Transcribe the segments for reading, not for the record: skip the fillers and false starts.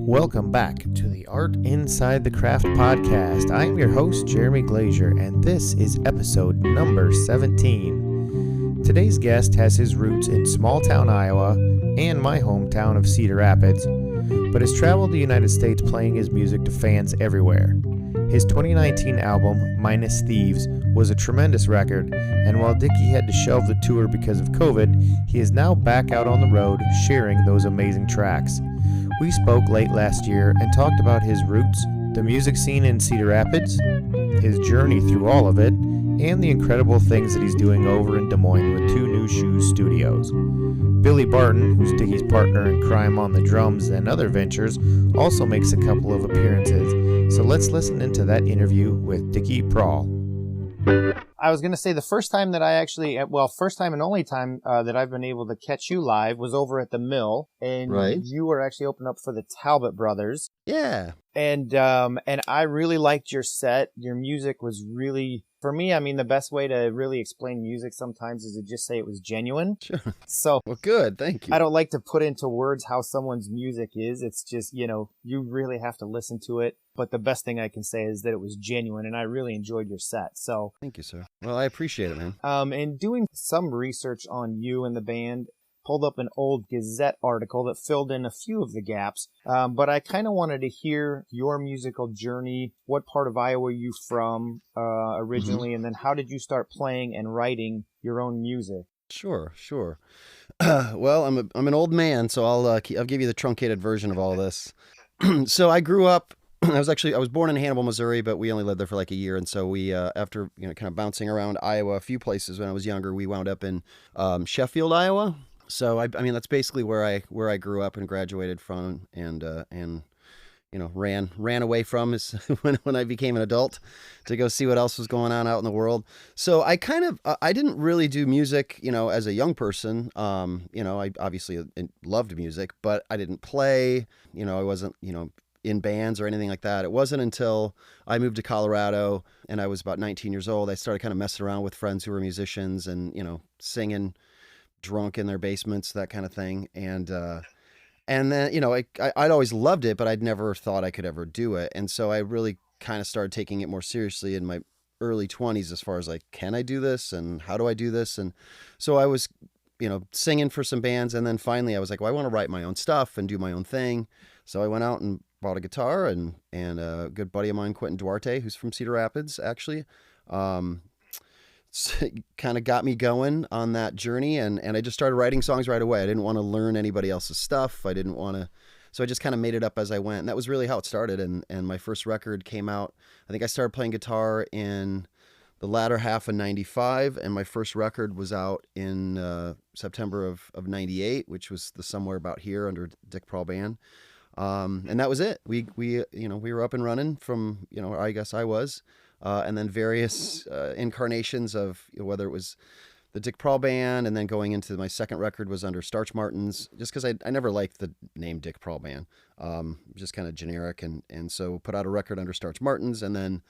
Welcome back to the Art Inside the Craft podcast. I am your host, Jeremy Glazier, and this is episode number 17. Today's guest has his roots in small town Iowa and my hometown of Cedar Rapids, but has traveled the United States playing his music to fans everywhere. His 2019 album, Minus Thieves, was a tremendous record, and while Dickie had to shelve the tour because of COVID, he is now back out on the road sharing those amazing tracks. We spoke late last year and talked about his roots, the music scene in Cedar Rapids, his journey through all of it, and the incredible things that he's doing over in Des Moines with 2 New Shoes Studios. Billy Barton, who's Dickie's partner in crime on the drums and other ventures, also makes a couple of appearances. So let's listen into that interview with Dickie Prall. I was going to say the first time that first time and only time that I've been able to catch you live was over at the Mill, and right. You were actually opening up for the Talbot Brothers. Yeah. And I really liked your set. Your music was really, for me, I mean, the best way to really explain music sometimes is to just say it was genuine. Sure. So, well, good. Thank you. I don't like to put into words how someone's music is. It's just, you really have to listen to it. But the best thing I can say is that it was genuine, and I really enjoyed your set. So, thank you, sir. Well, I appreciate it, man. And doing some research on you and the band, pulled up an old Gazette article that filled in a few of the gaps. But I kind of wanted to hear your musical journey. What part of Iowa are you from originally? And then how did you start playing and writing your own music? Sure. Well, I'm an old man, so I'll give you the truncated version of all this. So I grew up. I was born in Hannibal, Missouri, but we only lived there for like a year. And so we, after, kind of bouncing around Iowa a few places when I was younger, we wound up in Sheffield, Iowa. So I mean, that's basically where I grew up and graduated from, and ran away from is when I became an adult to go see what else was going on out in the world. So I didn't really do music, as a young person. I obviously loved music, but I didn't play. I wasn't, in bands or anything like that. It wasn't until I moved to Colorado and I was about 19 years old, I started kind of messing around with friends who were musicians and, singing drunk in their basements, that kind of thing. And then, I'd always loved it, but I'd never thought I could ever do it. And so I really kind of started taking it more seriously in my early 20s as far as like, can I do this? And how do I do this? And so I was, singing for some bands. And then finally I was like, well, I want to write my own stuff and do my own thing. So I went out and bought a guitar, and a good buddy of mine, Quentin Duarte, who's from Cedar Rapids, actually, kind of got me going on that journey. And I just started writing songs right away. I didn't want to learn anybody else's stuff. So I just kind of made it up as I went. And that was really how it started. And my first record came out, I think I started playing guitar in the latter half of 95. And my first record was out in September of 98, which was the Somewhere About Here under Dickie Prall Band. And that was it. We were up and running from, I guess I was, and then various incarnations of whether it was the Dickie Prall Band, and then going into my second record was under Starch Martins, just because I never liked the name Dickie Prall Band, just kind of generic, and so put out a record under Starch Martins, and then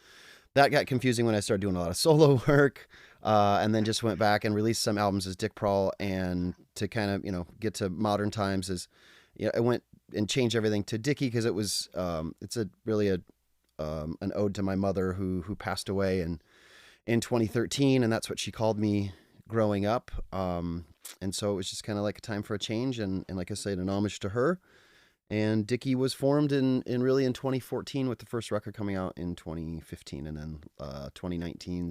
that got confusing when I started doing a lot of solo work, and then just went back and released some albums as Dickie Prall, and to kind of get to modern times as I went and changed everything to Dickie, because it was it's really an ode to my mother who passed away in 2013, and that's what she called me growing up, and so it was just kind of like a time for a change, and like I said, an homage to her. And Dickie was formed in 2014, with the first record coming out in 2015, and then 2019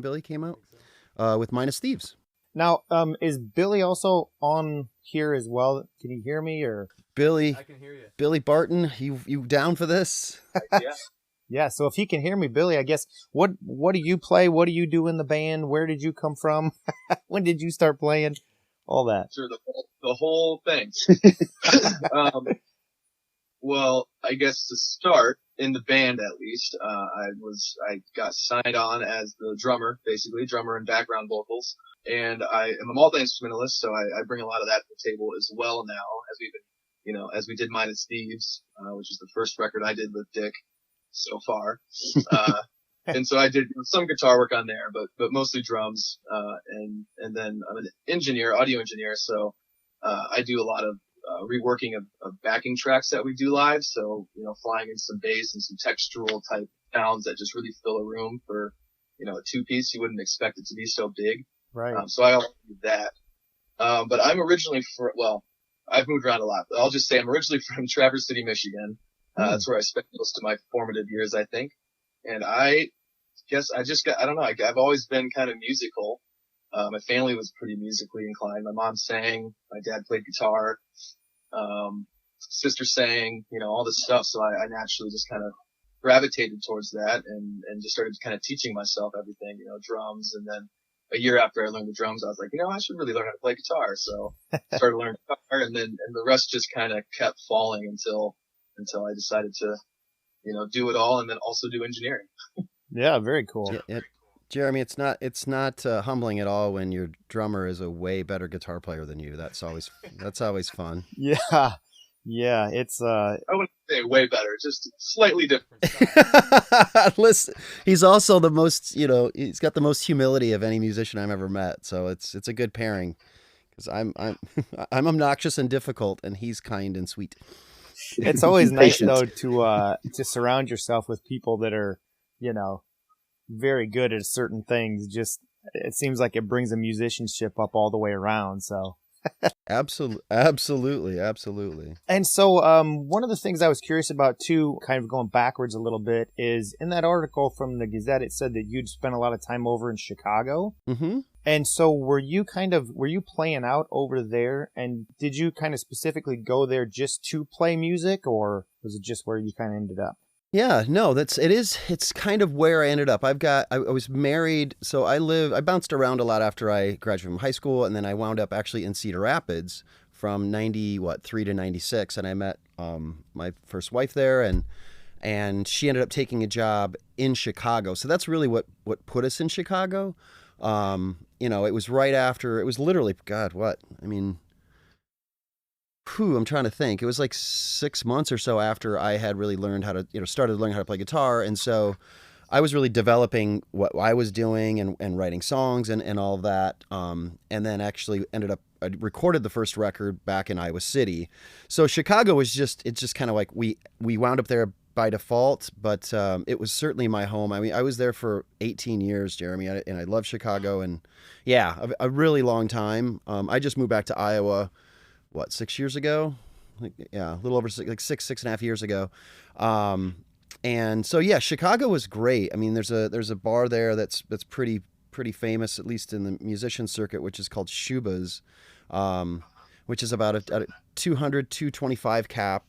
Billy came out with Minus Thieves. Now, is Billy also on here as well? Can you hear me, or Billy? I can hear you. Billy Barton, you down for this? Yeah. Yeah. So if he can hear me, Billy, I guess what do you play? What do you do in the band? Where did you come from? When did you start playing? All that. Sure, the whole thing. Well, I guess to start, in the band at least, I got signed on as the drummer and background vocals. And I am a multi-instrumentalist, so I bring a lot of that to the table as well now, as we've been, as we did Minus Thieves, which is the first record I did with Dick so far. And so I did some guitar work on there, but mostly drums. And then I'm an engineer, audio engineer, so I do a lot of reworking of backing tracks that we do live. So, flying in some bass and some textural type sounds that just really fill a room for, a two-piece. You wouldn't expect it to be so big. Right. So I also do that. But I'm originally I've moved around a lot, but I'll just say I'm originally from Traverse City, Michigan. That's where I spent most of my formative years, I think. And I guess I don't know, I've always been kind of musical. My family was pretty musically inclined. My mom sang, my dad played guitar, sister sang, all this stuff. So I naturally just kind of gravitated towards that and just started kind of teaching myself everything, drums. And then a year after I learned the drums, I was like, I should really learn how to play guitar. So I started learning guitar, and the rest just kind of kept falling until I decided to, do it all and then also do engineering. Yeah, very cool. Jeremy, it's not humbling at all when your drummer is a way better guitar player than you. That's always fun. Yeah. Yeah, it's I wouldn't say way better, just slightly different. Listen, he's also the most, he's got the most humility of any musician I've ever met. So it's a good pairing, because I'm obnoxious and difficult, and he's kind and sweet. It's always nice though to surround yourself with people that are, very good at certain things. Just, it seems like it brings a musicianship up all the way around. So Absolutely. And so one of the things I was curious about too, kind of going backwards a little bit, is in that article from the Gazette, it said that you'd spent a lot of time over in Chicago. Mm-hmm. And so were you playing out over there, and did you kind of specifically go there just to play music, or was it just where you kind of ended up? Yeah, no, it's kind of where I ended up. I was married, so I bounced around a lot after I graduated from high school, and then I wound up actually in Cedar Rapids from 93 to 96, and I met my first wife there, and she ended up taking a job in Chicago. So that's really what put us in Chicago. It was right after, it was literally, God, what? I mean, I'm trying to think. It was like 6 months or so after I had really learned how to, started learning how to play guitar. And so I was really developing what I was doing and writing songs and all of that. And then actually I recorded the first record back in Iowa City. So Chicago was it's just kind of like we wound up there by default, but it was certainly my home. I mean, I was there for 18 years, Jeremy, and I love Chicago. And yeah, a really long time. I just moved back to Iowa 6 years ago? A little over six and a half years ago. And so, yeah, Chicago was great. I mean, there's a bar there that's pretty famous, at least in the musician circuit, which is called Shuba's, which is about a 225 cap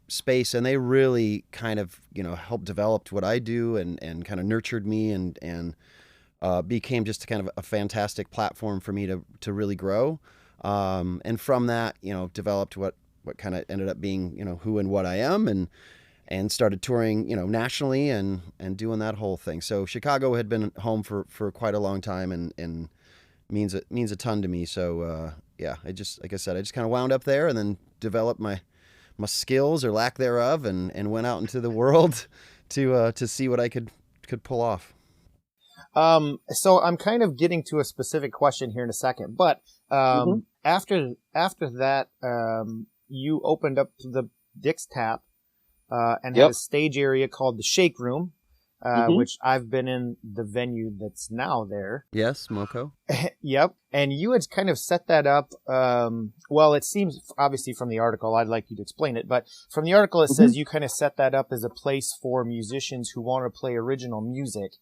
space. And they really kind of, helped develop what I do and kind of nurtured me and became just kind of a fantastic platform for me to really grow. And from that, developed what kind of ended up being, who and what I am, and started touring, nationally and doing that whole thing. So Chicago had been home for quite a long time and means a ton to me. So, I just, like I said, I just kind of wound up there and then developed my skills or lack thereof and went out into the world to see what I could pull off. So I'm kind of getting to a specific question here in a second, but after that, you opened up the Dick's Tap and had a stage area called the Shake Room, which I've been in the venue that's now there. Yes, Moco. Yep. And you had kind of set that up. Well, it seems obviously from the article, I'd like you to explain it, but from the article, it says you kind of set that up as a place for musicians who want to play original music.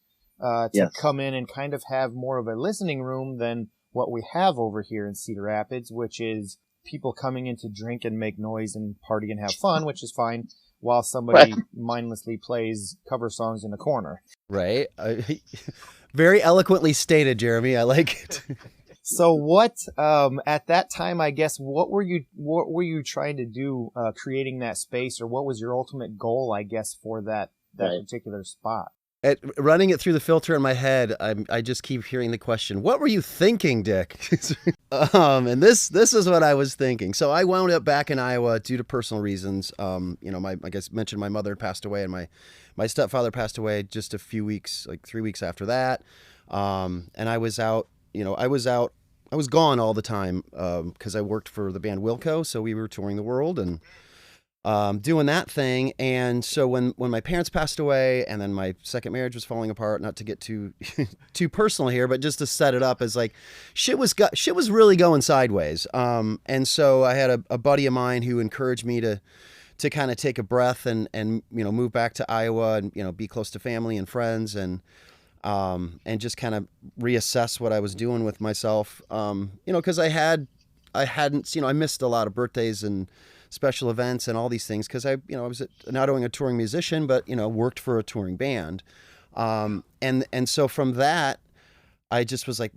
To come in and kind of have more of a listening room than what we have over here in Cedar Rapids, which is people coming in to drink and make noise and party and have fun, which is fine, while somebody mindlessly plays cover songs in a corner. Right. Very eloquently stated, Jeremy. I like it. So what, at that time, I guess, what were you trying to do, creating that space, or what was your ultimate goal, I guess, for that particular spot? Running it through the filter in my head, I just keep hearing the question, what were you thinking, Dick? And this is what I was thinking. So I wound up back in Iowa due to personal reasons. I guess mentioned my mother had passed away, and my stepfather passed away just a few weeks, like 3 weeks after that. And I was out was gone all the time because I worked for the band Wilco, so we were touring the world and doing that thing. And so when my parents passed away, and then my second marriage was falling apart, not to get too too personal here, but just to set it up as like shit was really going sideways. And so I had a buddy of mine who encouraged me to kind of take a breath and move back to Iowa and be close to family and friends and just kind of reassess what I was doing with myself. Because I missed a lot of birthdays and special events and all these things because I was not only a touring musician, but worked for a touring band. And so from that, I just was like,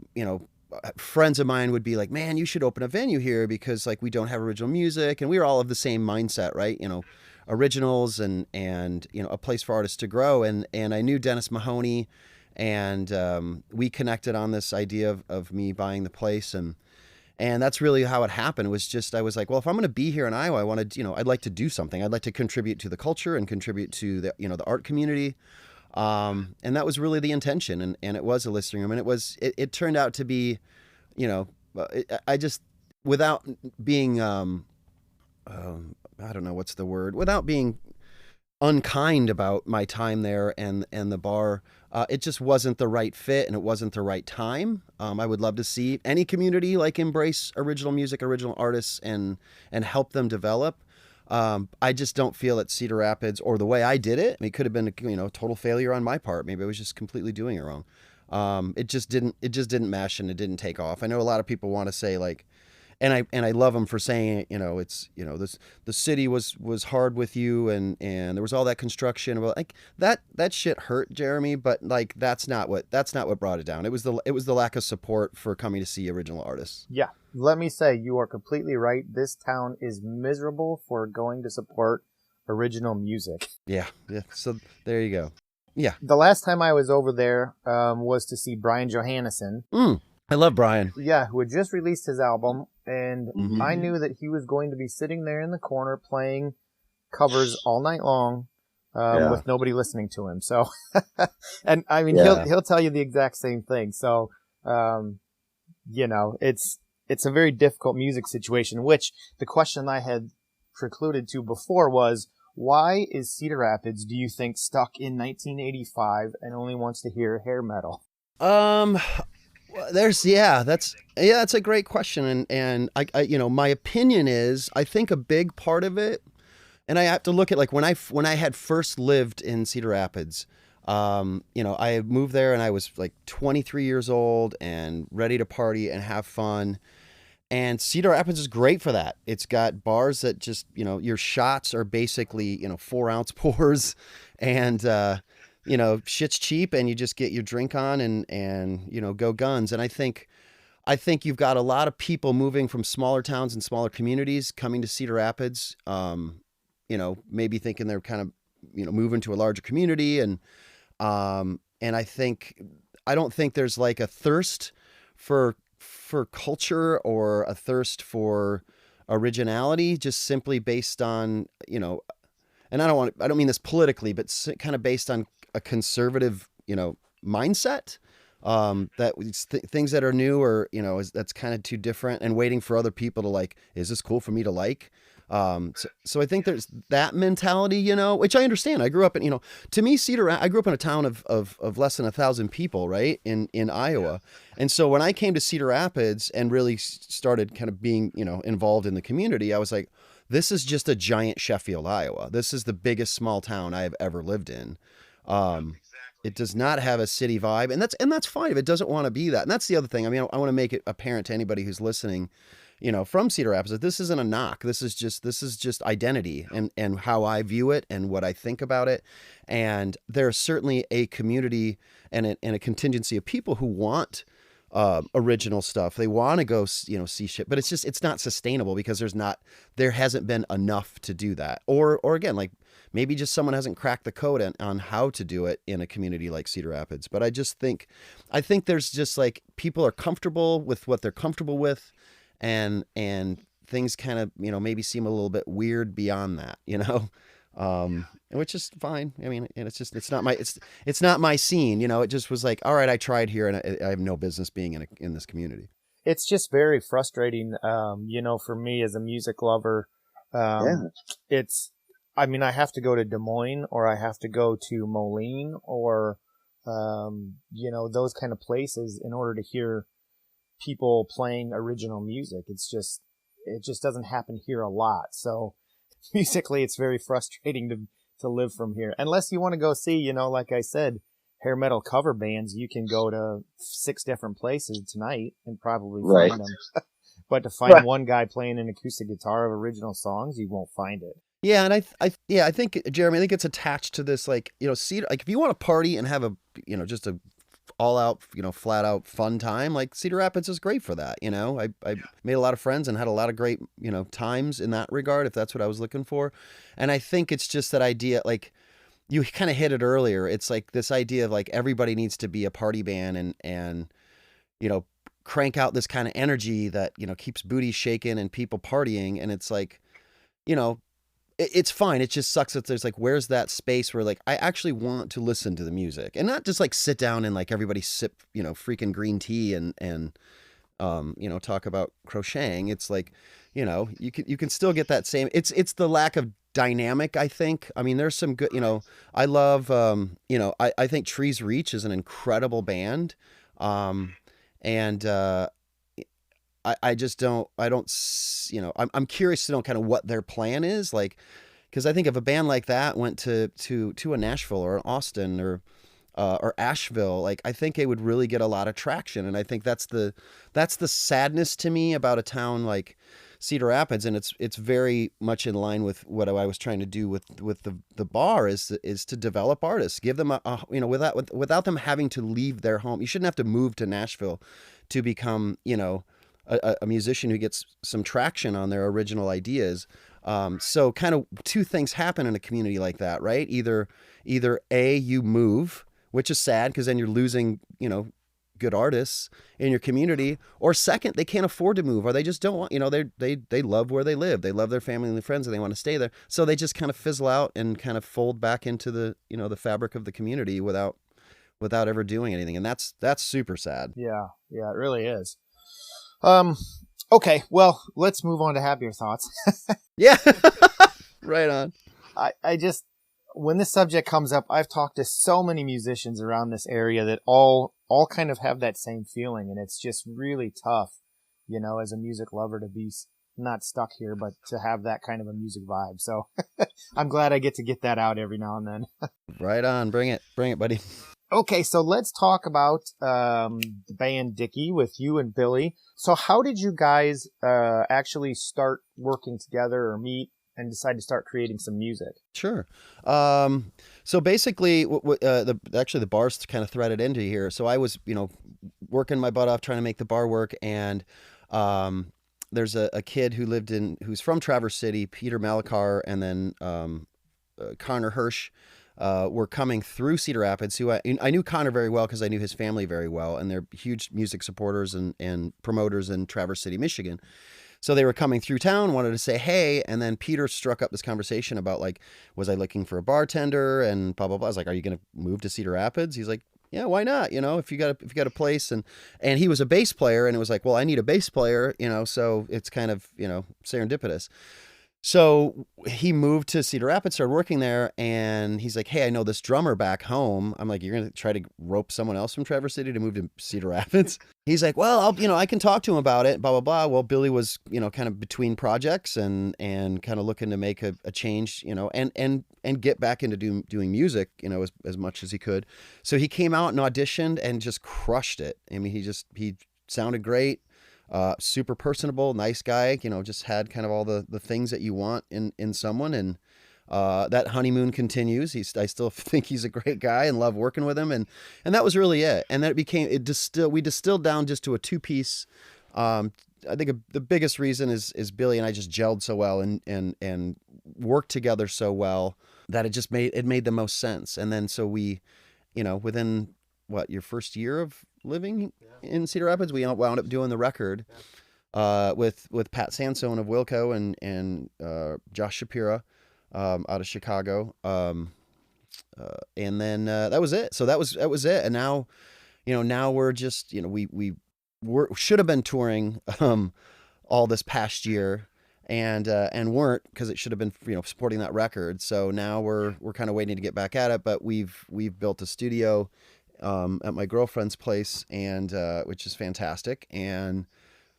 friends of mine would be like, man, you should open a venue here because like we don't have original music, and we were all of the same mindset, right? Originals and a place for artists to grow. And I knew Dennis Mahoney, and we connected on this idea of me buying the place, and that's really how it happened. It was just, I was like, well, if I'm going to be here in Iowa, I want to, I'd like to do something. I'd like to contribute to the culture and contribute to the, the art community. And that was really the intention. And it was a listening room. And it turned out to be, I just, without being, I don't know what's the word, without being unkind about my time there and the bar, it just wasn't the right fit, and it wasn't the right time. I would love to see any community like embrace original music, original artists, and help them develop. I just don't feel at Cedar Rapids, or the way I did it. It could have been a total failure on my part. Maybe I was just completely doing it wrong. It just didn't mesh, and it didn't take off. I know a lot of people want to say like, and I love them for saying, it's, the city was hard with you, and there was all that construction. Well, like that shit hurt, Jeremy, but like that's not what brought it down. It was the lack of support for coming to see original artists. Yeah. Let me say, you are completely right. This town is miserable for going to support original music. Yeah. So there you go. Yeah. The last time I was over there was to see Brian Johannesson. I love Brian. Yeah, who had just released his album, and I knew that he was going to be sitting there in the corner playing covers all night long with nobody listening to him. So, and I mean, he'll tell you the exact same thing. So, it's a very difficult music situation, which the question I had precluded to before was, why is Cedar Rapids, do you think, stuck in 1985 and only wants to hear hair metal? That's a great question. And I my opinion is, I think a big part of it, and I have to look at like when I had first lived in Cedar Rapids, I moved there and I was like 23 years old and ready to party and have fun. And Cedar Rapids is great for that. It's got bars that just, your shots are basically, 4-ounce pours, and, shit's cheap, and you just get your drink on and go guns. And I think you've got a lot of people moving from smaller towns and smaller communities coming to Cedar Rapids, maybe thinking they're kind of, moving to a larger community. And I don't think there's like a thirst for culture or a thirst for originality, just simply based on, and I don't mean this politically, but kind of based on a conservative, mindset, that things that are new or, that's kind of too different, and waiting for other people to like, is this cool for me to like? So I think there's that mentality, which I understand. I grew up in, to me, I grew up in a town of less than 1,000 people, right? In Iowa. And so when I came to Cedar Rapids and really started kind of being, involved in the community, I was like, this is just a giant Sheffield, Iowa. This is the biggest small town I have ever lived in. It does not have a city vibe, and that's fine if it doesn't want to be that. And that's the other thing. I mean, I want to make it apparent to anybody who's listening, from Cedar Rapids, that this isn't a knock. This is just identity and how I view it and what I think about it. And there's certainly a community and a contingency of people who want original stuff. They want to go, see shit, but it's not sustainable because there hasn't been enough to do that. Or again, like maybe just someone hasn't cracked the code on how to do it in a community like Cedar Rapids. But I think there's just like, people are comfortable with what they're comfortable with, and things kind of, maybe seem a little bit weird beyond that, which is fine. I mean, and it's not my scene, it just was like, all right, I tried here and I have no business being in this community. it's just very frustrating. For me as a music lover, it's, I mean, I have to go to Des Moines or I have to go to Moline or, those kind of places in order to hear people playing original music. It just doesn't happen here a lot. So musically, it's very frustrating to live from here. Unless you want to go see, like I said, hair metal cover bands, you can go to 6 different places tonight and probably find them. But to find one guy playing an acoustic guitar of original songs, you won't find it. Yeah, and I think, Jeremy, I think it's attached to this, like, Cedar, like if you want to party and have a, just a all out, flat out fun time, like Cedar Rapids is great for that. I made a lot of friends and had a lot of great, times in that regard, if that's what I was looking for. And I think it's just that idea, like you kind of hit it earlier. It's like this idea of like everybody needs to be a party band and, crank out this kind of energy that, keeps booty shaking and people partying. And it's like, it's fine. It just sucks that there's like, where's that space where like, I actually want to listen to the music and not just like sit down and like everybody sip, freaking green tea and talk about crocheting. It's like, you can still get that same, it's the lack of dynamic, I think. I mean, there's some good, I love, I think Trees Reach is an incredible band. I just don't, I'm curious to know kind of what their plan is, like, because I think if a band like that went to a Nashville or an Austin or Asheville, like, I think it would really get a lot of traction. And I think that's the sadness to me about a town like Cedar Rapids. And it's very much in line with what I was trying to do with the bar is to develop artists, give them without them having to leave their home. You shouldn't have to move to Nashville to become, a musician who gets some traction on their original ideas. So kind of 2 things happen in a community like that, right? Either A, you move, which is sad because then you're losing, good artists in your community, or second, they can't afford to move, or they just don't want, they love where they live. They love their family and their friends and they want to stay there. So they just kind of fizzle out and kind of fold back into the, the fabric of the community without ever doing anything. And that's super sad. Yeah. Yeah, it really is. Okay, well, let's move on to happier thoughts. Yeah. Right on. I just, when this subject comes up, I've talked to so many musicians around this area that all kind of have that same feeling. And it's just really tough, as a music lover to be not stuck here, but to have that kind of a music vibe. So I'm glad I get to get that out every now and then. Right on. Bring it, buddy. Okay, so let's talk about the band Dickie with you and Billy. So how did you guys actually start working together or meet and decide to start creating some music? Sure. So basically, the bar's kind of threaded into here. So I was, working my butt off trying to make the bar work, and there's a kid who's from Traverse City, Peter Malakar, and then Connor Hirsch. Were coming through Cedar Rapids, who I knew Connor very well because I knew his family very well, and they're huge music supporters and promoters in Traverse City, Michigan. So they were coming through town, wanted to say hey, and then Peter struck up this conversation about like, was I looking for a bartender and blah blah blah. I was like, are you going to move to Cedar Rapids? He's like, yeah, why not? If you got a place, and he was a bass player, and it was like, well, I need a bass player, so it's kind of serendipitous. So he moved to Cedar Rapids, started working there, and he's like, hey, I know this drummer back home. I'm like, you're going to try to rope someone else from Traverse City to move to Cedar Rapids? He's like, well, I can talk to him about it, blah, blah, blah. Well, Billy was, kind of between projects and kind of looking to make a change, and get back into doing music, as much as he could. So he came out and auditioned and just crushed it. I mean, he sounded great. Super personable, nice guy, just had kind of all the things that you want in someone. And that honeymoon continues. I still think he's a great guy and love working with him. And that was really it. And then we distilled down just to a 2-piece. I think the biggest reason is Billy and I just gelled so well and worked together so well that it made the most sense. And then, so we, within your first year of living in Cedar Rapids, we wound up doing the record with Pat Sansone of Wilco and Josh Shapira out of Chicago, and then that was it. So that was it. And now, now we're just we should have been touring all this past year, and weren't, because it should have been, supporting that record. So now we're kind of waiting to get back at it. But we've built a studio at my girlfriend's place, and which is fantastic. And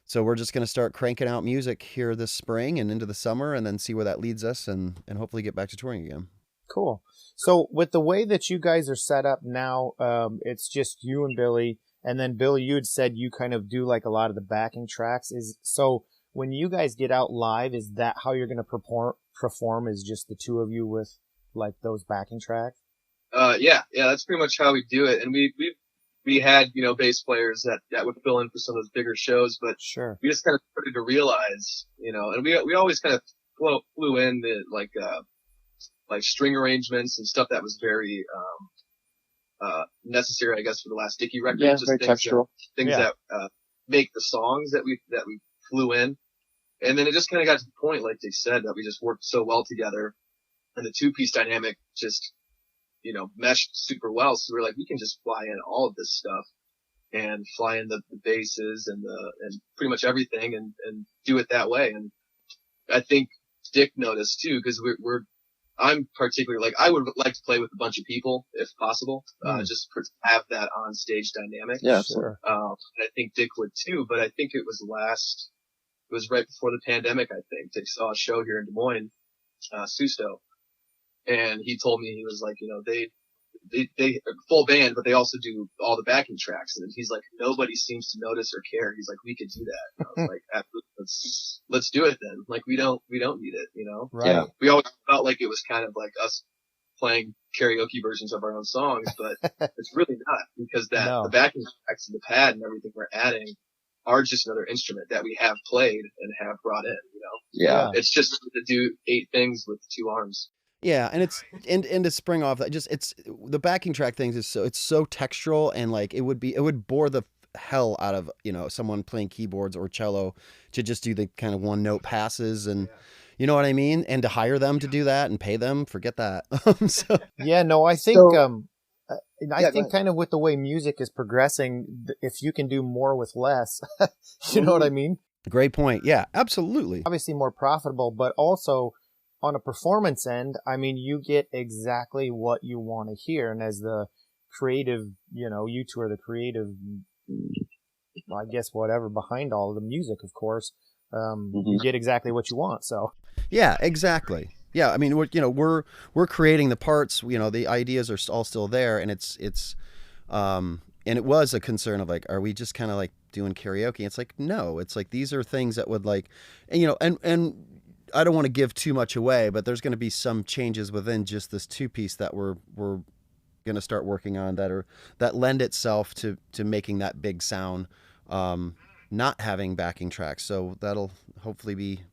so we're just going to start cranking out music here this spring and into the summer, and then see where that leads us, and hopefully get back to touring again. Cool. So with the way that you guys are set up now, it's just you and Billy. And then Billy, you had said you kind of do like a lot of the backing tracks. So when you guys get out live, is that how you're going to perform? Is just the two of you with like those backing tracks? Yeah, that's pretty much how we do it. And we had, bass players that would fill in for some of those bigger shows, but sure, we just kind of started to realize, and we always kind of flew in the like string arrangements and stuff that was very necessary, I guess, for the last Dickie record. Yeah, just very textural. Things that make the songs that we flew in. And then it just kind of got to the point, like they said, that we just worked so well together, and the two-piece dynamic just, meshed super well. So we're like, we can just fly in all of this stuff and fly in the basses and pretty much everything and do it that way. And I think Dick noticed too, because I'm particularly I would like to play with a bunch of people if possible, just to have that on stage dynamic. Yeah, sure. And I think Dick would too, but I think it was right before the pandemic. I think Dick saw a show here in Des Moines, Susto, and he told me, he was like, they full band, but they also do all the backing tracks. And he's like, nobody seems to notice or care. He's like, we could do that. And I was like, absolutely, let's do it then. Like, we don't need it, Right. Yeah. We always felt like it was kind of like us playing karaoke versions of our own songs, but it's really not, because the backing tracks and the pad and everything we're adding are just another instrument that we have played and have brought in, Yeah. It's just to do 8 things with 2 arms. Yeah, and it's and to spring off that, it's the backing track things is so textural, and like it would bore the hell out of someone playing keyboards or cello to just do the kind of one note passes, and you know what I mean, and to hire them to do that and pay them, forget that. So yeah, no, I think I think kind of with the way music is progressing, if you can do more with less, you know what I mean? Great point. Yeah, absolutely. Obviously more profitable, but also on a performance end, I mean, you get exactly what you want to hear. And as the creative, you two are the creative, I guess, whatever behind all of the music, of course, you get exactly what you want. So yeah, exactly. Yeah, I mean, we're creating the parts. The ideas are all still there, and it's and it was a concern of like, are we just kind of like doing karaoke? It's like, no, it's like these are things that would like, and I don't want to give too much away, but there's going to be some changes within just this 2-piece that we're going to start working on that lend itself to making that big sound, not having backing tracks. So that'll hopefully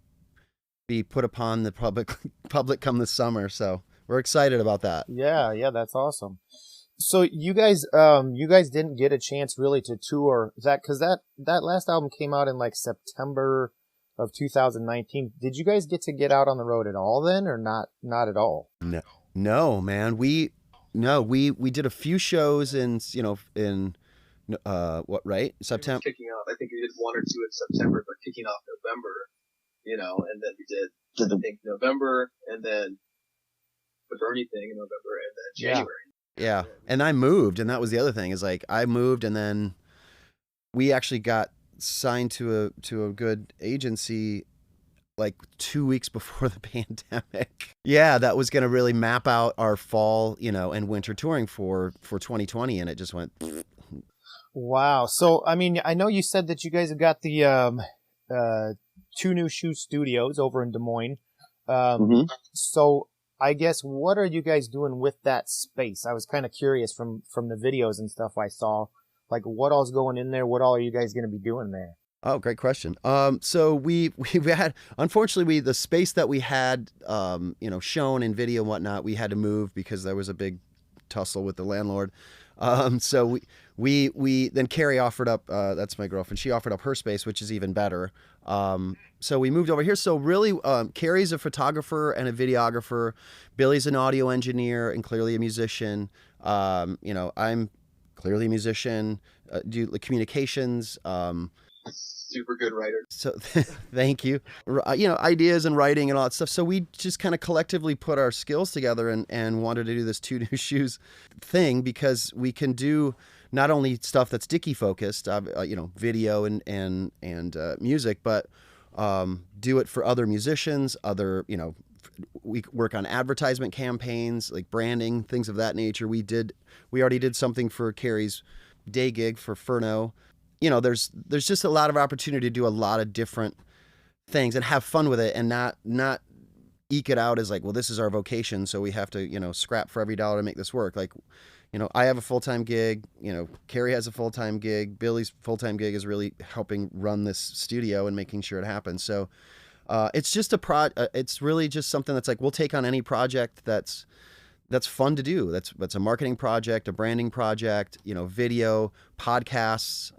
be put upon the public come this summer. So we're excited about that. Yeah, that's awesome. So you guys didn't get a chance really to tour because that last album came out in like September of 2019. Did you guys get out on the road at all then, or not at all? No, man. We did a few shows in September. Kicking off, I think we did 1 or 2 in September, but kicking off November, and then we did, I think, November, and then the Bernie thing in November, and then January. Yeah. And I moved, and that was the other thing, is like I moved, and then we actually got signed to a good agency like 2 weeks before the pandemic. Yeah, that was going to really map out our fall, and winter touring for 2020, and it just went. Wow. So, I mean, I know you said that you guys have got the 2 New Shoe studios over in Des Moines. So I guess, what are you guys doing with that space? I was kind of curious from the videos and stuff I saw. Like, what all's going in there? What all are you guys going to be doing there? Oh, great question. So we had, unfortunately, the space that we had, shown in video and whatnot, we had to move because there was a big tussle with the landlord. So we then Carrie offered up, that's my girlfriend. She offered up her space, which is even better. So we moved over here. So really, Carrie's a photographer and a videographer. Billy's an audio engineer and clearly a musician. I'm clearly a musician, do communications. Super good writer. So thank you. Ideas and writing and all that stuff. So we just kind of collectively put our skills together and wanted to do this Two New Shoes thing, because we can do not only stuff that's Dickie focused, video and music, but do it for other musicians, we work on advertisement campaigns, like branding, things of that nature. We already did something for Carrie's day gig for Furno. There's just a lot of opportunity to do a lot of different things and have fun with it, and not eke it out as like, well, this is our vocation, so we have to, scrap for every dollar to make this work. Like, I have a full-time gig, Carrie has a full-time gig. Billy's full-time gig is really helping run this studio and making sure it happens. So it's just it's really just something that's like, we'll take on any project that's fun to do. That's a marketing project, a branding project, video, podcasts.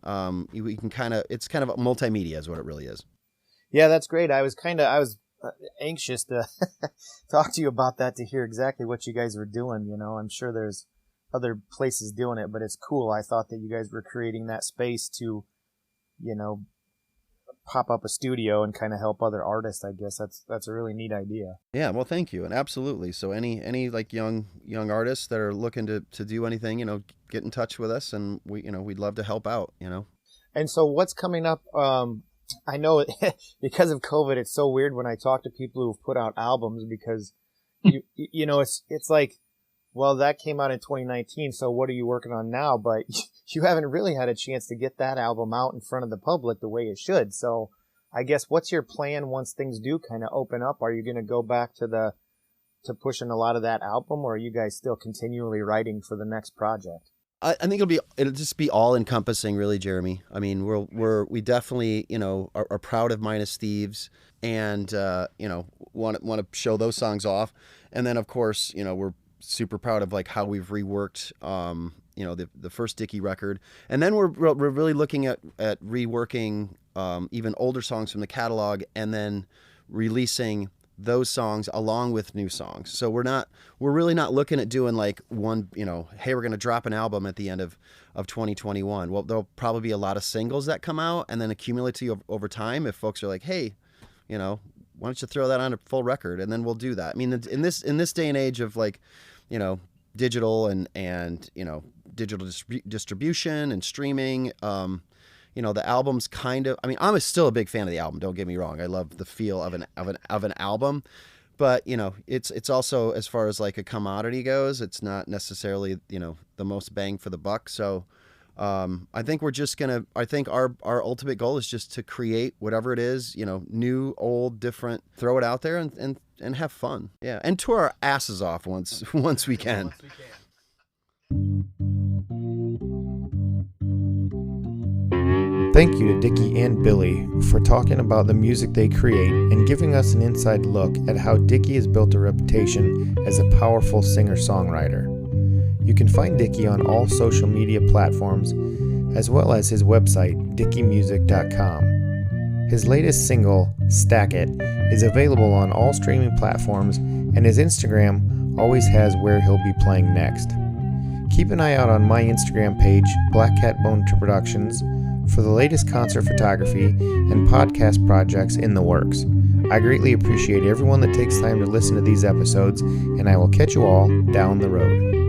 We can it's kind of multimedia is what it really is. Yeah, that's great. I was anxious to talk to you about that, to hear exactly what you guys were doing. I'm sure there's other places doing it, but it's cool. I thought that you guys were creating that space to, pop up a studio and kind of help other artists. I guess that's a really neat idea. Yeah, well, thank you. And absolutely. So any like young artists that are looking to do anything, get in touch with us, and we'd love to help out, And so what's coming up? I know because of COVID, it's so weird when I talk to people who've put out albums, because it's like, well, that came out in 2019. So what are you working on now? But you haven't really had a chance to get that album out in front of the public the way it should. So I guess what's your plan once things do kind of open up? Are you going to go back to pushing a lot of that album, or are you guys still continually writing for the next project? I think it'll just be all encompassing, really, Jeremy. I mean, we definitely, are proud of Minus Thieves, and, want to show those songs off. And then of course, we're super proud of like how we've reworked, the first Dickie record. And then we're really looking at reworking, even older songs from the catalog, and then releasing those songs along with new songs. So we're really not looking at doing like one, hey, we're going to drop an album at the end of 2021. Well, there'll probably be a lot of singles that come out and then accumulate to you over time. If folks are like, hey, why don't you throw that on a full record? And then we'll do that. I mean, in this day and age of like, digital and digital distribution and streaming, the album's kind of, I'm still a big fan of the album. Don't get me wrong. I love the feel of an album, but it's also, as far as like a commodity goes, it's not necessarily, the most bang for the buck. So, I think our ultimate goal is just to create whatever it is, new, old, different, throw it out there and have fun. Yeah. And tour our asses off once we can. Thank you to Dickie and Billy for talking about the music they create and giving us an inside look at how Dickie has built a reputation as a powerful singer-songwriter. You can find Dickie on all social media platforms, as well as his website, dickiemusic.com. His latest single, Stack It, is available on all streaming platforms, and his Instagram always has where he'll be playing next. Keep an eye out on my Instagram page, Black Cat Bone Productions, for the latest concert photography and podcast projects in the works. I greatly appreciate everyone that takes time to listen to these episodes, and I will catch you all down the road.